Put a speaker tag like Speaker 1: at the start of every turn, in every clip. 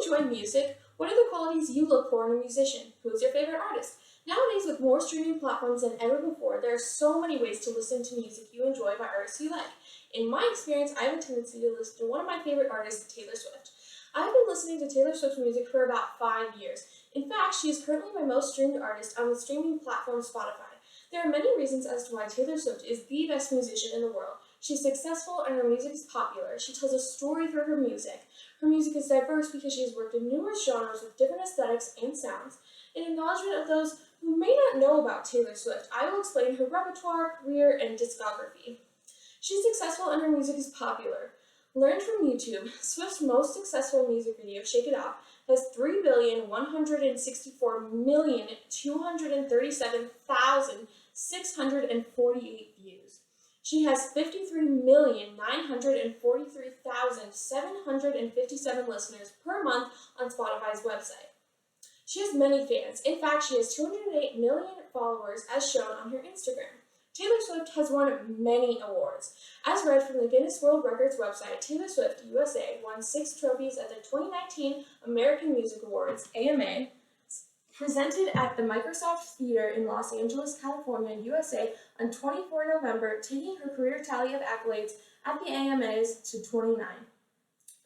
Speaker 1: enjoy music? What are the qualities you look for in a musician? Who's your favorite artist? Nowadays, with more streaming platforms than ever before, there are so many ways to listen to music you enjoy by artists you like. In my experience, I have a tendency to listen to one of my favorite artists, Taylor Swift. I've been listening to Taylor Swift's music for about 5 years. In fact, she is currently my most streamed artist on the streaming platform Spotify. There are many reasons as to why Taylor Swift is the best musician in the world. She's successful and her music is popular. She tells a story through her music. Her music is diverse because she has worked in numerous genres with different aesthetics and sounds. In acknowledgement of those who may not know about Taylor Swift, I will explain her repertoire, career, and discography. She's successful and her music is popular. Learned from YouTube, Swift's most successful music video, Shake It Off, has 3,164,237,648 views. She has 53,943,757 listeners per month on Spotify's website. She has many fans. In fact, she has 208 million followers as shown on her Instagram. Taylor Swift has won many awards. As read from the Guinness World Records website, Taylor Swift USA won 6 trophies at the 2019 American Music Awards, AMA, presented at the Microsoft Theater in Los Angeles, California, USA on 24 November, taking her career tally of accolades at the AMAs to 29.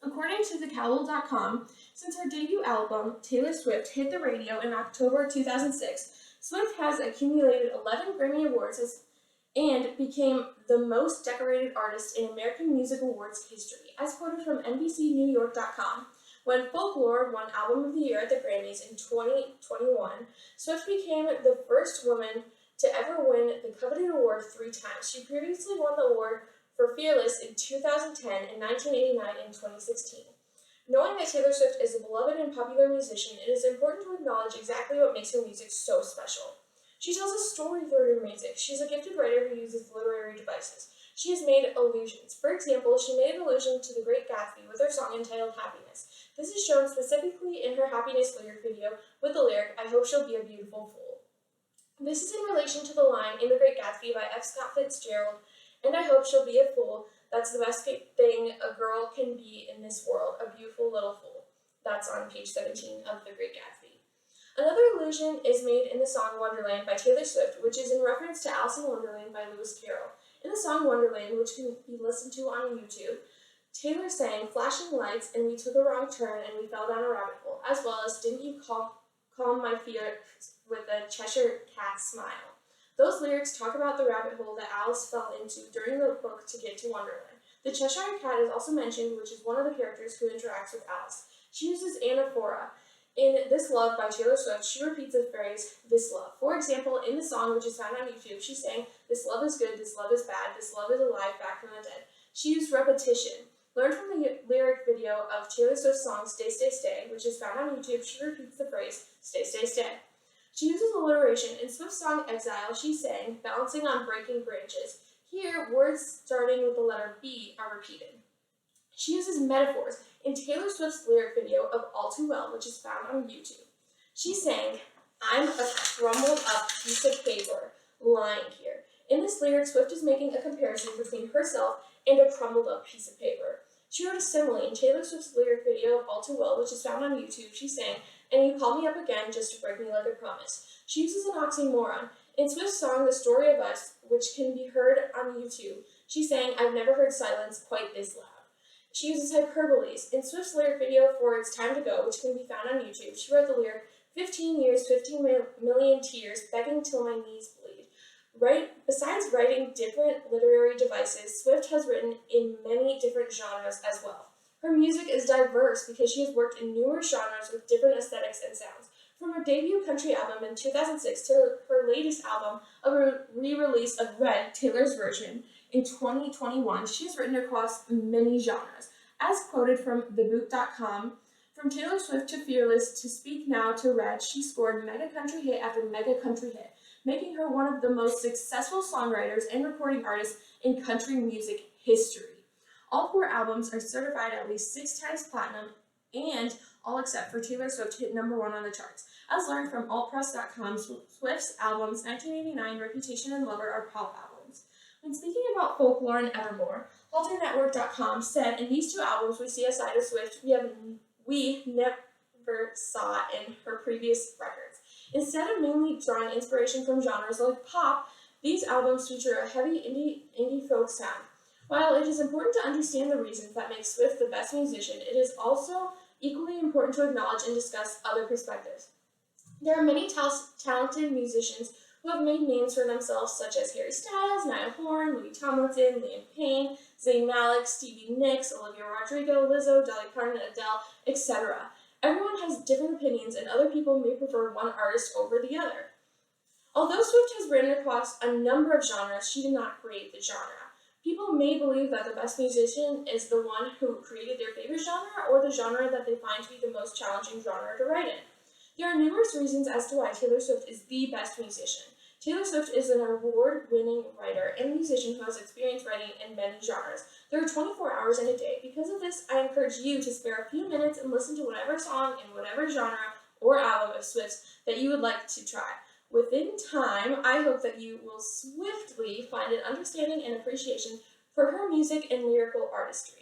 Speaker 1: According to theCowell.com, since her debut album, Taylor Swift, hit the radio in October 2006, Swift has accumulated 11 Grammy Awards and became the most decorated artist in American Music Awards history, as quoted from NBCNewYork.com. When Folklore won Album of the Year at the Grammys in 2021, Swift became the first woman to ever win the coveted award 3 times. She previously won the award for Fearless in 2010 and 1989 and 2016. Knowing that Taylor Swift is a beloved and popular musician, it is important to acknowledge exactly what makes her music so special. She tells a story through her music. She's a gifted writer who uses literary devices. She has made allusions. For example, she made an allusion to The Great Gatsby with her song entitled Happiness. This is shown specifically in her Happiness lyric video with the lyric, I hope she'll be a beautiful fool. This is in relation to the line in The Great Gatsby by F. Scott Fitzgerald, and I hope she'll be a fool. That's the best thing a girl can be in this world, a beautiful little fool. That's on page 17 of The Great Gatsby. Another allusion is made in the song Wonderland by Taylor Swift, which is in reference to Alice in Wonderland by Lewis Carroll. In the song Wonderland, which can be listened to on YouTube, Taylor sang flashing lights and we took a wrong turn and we fell down a rabbit hole, as well as didn't you calm my fear with a Cheshire cat smile. Those lyrics talk about the rabbit hole that Alice fell into during the book to get to Wonderland. The Cheshire cat is also mentioned, which is one of the characters who interacts with Alice. She uses anaphora. In This Love by Taylor Swift, she repeats the phrase, this love. For example, in the song, which is found on YouTube, she sang, this love is good, this love is bad, this love is alive, back from the dead. She used repetition. Learned from the lyric video of Taylor Swift's song, Stay, Stay, Stay, which is found on YouTube, she repeats the phrase, stay, stay, stay. She uses alliteration. In Swift's song, Exile, she sang, balancing on breaking branches. Here, words starting with the letter B are repeated. She uses metaphors in Taylor Swift's lyric video of All Too Well, which is found on YouTube. She sang, I'm a crumbled up piece of paper lying here. In this lyric, Swift is making a comparison between herself and a crumbled up piece of paper. She wrote a simile in Taylor Swift's lyric video of All Too Well, which is found on YouTube. She sang, and you call me up again just to break me like a promise. She uses an oxymoron. In Swift's song, The Story of Us, which can be heard on YouTube, she sang, I've never heard silence quite this loud. She uses hyperboles. In Swift's lyric video for It's Time to Go, which can be found on YouTube, she wrote the lyric, 15 years, 15 million tears, begging till my knees bleed. Besides writing different literary devices, Swift has written in many different genres as well. Her music is diverse because she has worked in numerous genres with different aesthetics and sounds. From her debut country album in 2006 to her latest album, a re-release of Red, Taylor's version, in 2021, she has written across many genres. As quoted from TheBoot.com, from Taylor Swift to Fearless to Speak Now to Red, she scored mega country hit after mega country hit, making her one of the most successful songwriters and recording artists in country music history. All 4 albums are certified at least 6 times platinum, and all except for Taylor Swift hit #1 on the charts. As learned from AltPress.com, Swift's albums 1989, Reputation, and Lover are pop albums. When speaking about Folklore and Evermore, HalterNetwork.com said, in these 2 albums we see a side of Swift we never saw in her previous records. Instead of mainly drawing inspiration from genres like pop, these albums feature a heavy indie folk sound. While it is important to understand the reasons that make Swift the best musician, it is also equally important to acknowledge and discuss other perspectives. There are many talented musicians who have made names for themselves, such as Harry Styles, Niall Horan, Louis Tomlinson, Liam Payne, Zayn Malik, Stevie Nicks, Olivia Rodrigo, Lizzo, Dolly Parton, Adele, etc. Everyone has different opinions, and other people may prefer one artist over the other. Although Swift has written across a number of genres, she did not create the genre. People may believe that the best musician is the one who created their favorite genre or the genre that they find to be the most challenging genre to write in. There are numerous reasons as to why Taylor Swift is the best musician. Taylor Swift is an award-winning writer and musician who has experience writing in many genres. There are 24 hours in a day. Because of this, I encourage you to spare a few minutes and listen to whatever song in whatever genre or album of Swift's that you would like to try. Within time, I hope that you will swiftly find an understanding and appreciation for her music and lyrical artistry.